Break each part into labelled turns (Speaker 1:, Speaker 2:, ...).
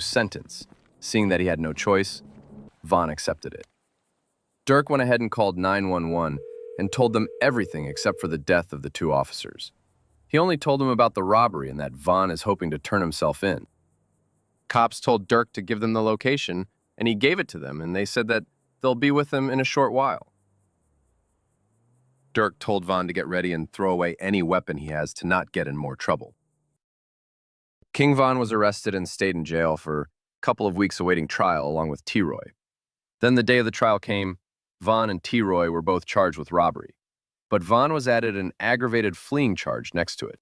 Speaker 1: sentence. Seeing that he had no choice, Vaughn accepted it. Durk went ahead and called 911 and told them everything except for the death of the two officers. He only told them about the robbery and that Vaughn is hoping to turn himself in. Cops told Durk to give them the location, and he gave it to them, and they said that they'll be with him in a short while. Durk told Vaughn to get ready and throw away any weapon he has to not get in more trouble. King Vaughn was arrested and stayed in jail for a couple of weeks awaiting trial along with T-Roy. Then the day of the trial came, Vaughn and T-Roy were both charged with robbery, but Vaughn was added an aggravated fleeing charge next to it.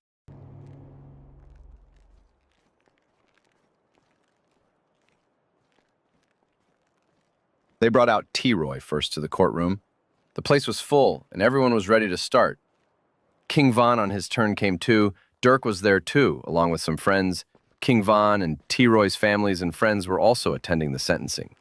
Speaker 1: They brought out T-Roy first to the courtroom. The place was full, and everyone was ready to start. King Vaughn on his turn came too. Durk was there too, along with some friends. King Vaughn and T-Roy's families and friends were also attending the sentencing.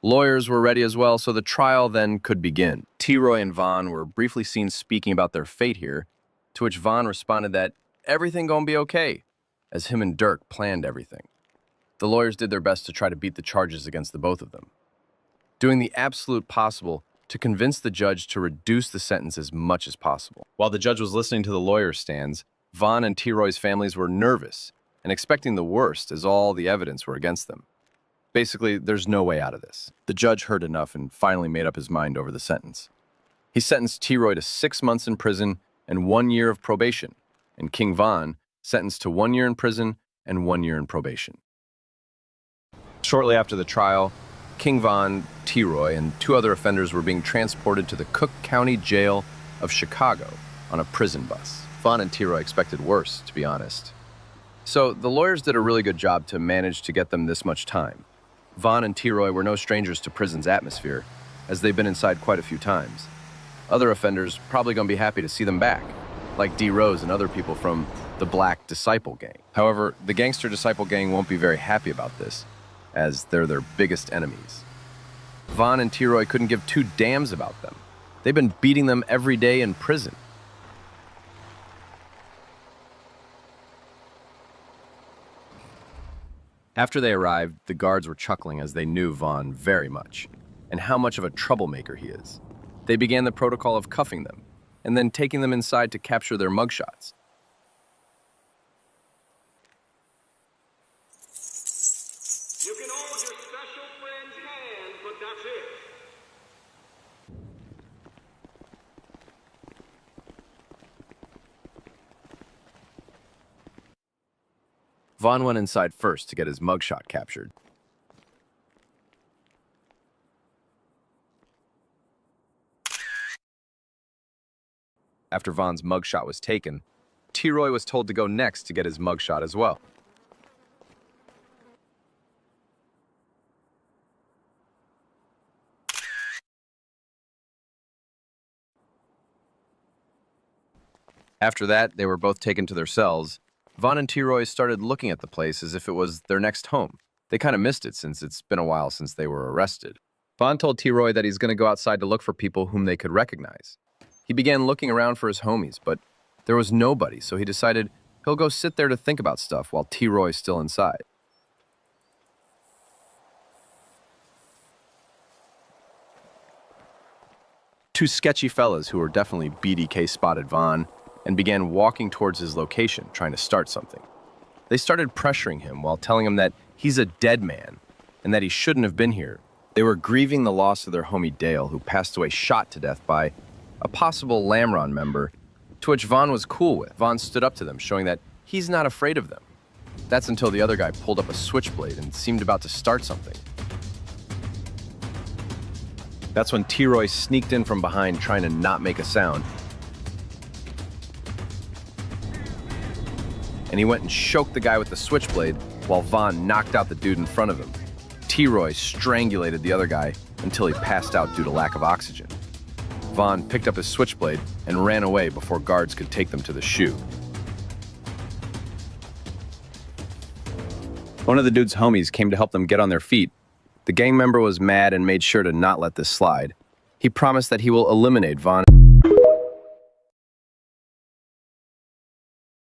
Speaker 1: Lawyers were ready as well, so the trial then could begin. T-Roy and Vaughn were briefly seen speaking about their fate here, to which Vaughn responded that everything gonna be okay, as him and Durk planned everything. The lawyers did their best to try to beat the charges against the both of them, doing the absolute possible to convince the judge to reduce the sentence as much as possible. While the judge was listening to the lawyers' stands, Vaughn and T-Roy's families were nervous and expecting the worst as all the evidence were against them. Basically, there's no way out of this. The judge heard enough and finally made up his mind over the sentence. He sentenced T-Roy to 6 months in prison and 1 year of probation, and King Vaughn sentenced to 1 year in prison and 1 year in probation. Shortly after the trial, King Vaughn, T-Roy, and 2 other offenders were being transported to the Cook County Jail of Chicago on a prison bus. Vaughn and T-Roy expected worse, to be honest. So the lawyers did a really good job to manage to get them this much time. Vaughn and T-Roy were no strangers to prison's atmosphere, as they've been inside quite a few times. Other offenders probably gonna be happy to see them back, like D. Rose and other people from the Black Disciple Gang. However, the Gangster Disciple Gang won't be very happy about this, as they're their biggest enemies. Vaughn and T-Roy couldn't give 2 damns about them. They've been beating them every day in prison. After they arrived, the guards were chuckling as they knew Vaughn very much, and how much of a troublemaker he is. They began the protocol of cuffing them, and then taking them inside to capture their mugshots.
Speaker 2: You can hold your special friend's hand, but that's it.
Speaker 1: Vaughn went inside first to get his mugshot captured. After Vaughn's mugshot was taken, T-Roy was told to go next to get his mugshot as well. After that, they were both taken to their cells. Vaughn and T-Roy started looking at the place as if it was their next home. They kind of missed it since it's been a while since they were arrested. Vaughn told T-Roy that he's going to go outside to look for people whom they could recognize. He began looking around for his homies, but there was nobody, so he decided he'll go sit there to think about stuff while T-Roy's still inside. Two sketchy fellas who were definitely BDK spotted Vaughn and began walking towards his location, trying to start something. They started pressuring him while telling him that he's a dead man and that he shouldn't have been here. They were grieving the loss of their homie Dale, who passed away shot to death by a possible Lamron member, to which Vaughn was cool with. Vaughn stood up to them, showing that he's not afraid of them. That's until the other guy pulled up a switchblade and seemed about to start something. That's when T-Roy sneaked in from behind, trying to not make a sound. And he went and choked the guy with the switchblade while Vaughn knocked out the dude in front of him. T-Roy strangulated the other guy until he passed out due to lack of oxygen. Vaughn picked up his switchblade and ran away before guards could take them to the SHU. One of the dude's homies came to help them get on their feet. The gang member was mad and made sure to not let this slide. He promised that he will eliminate Vaughn.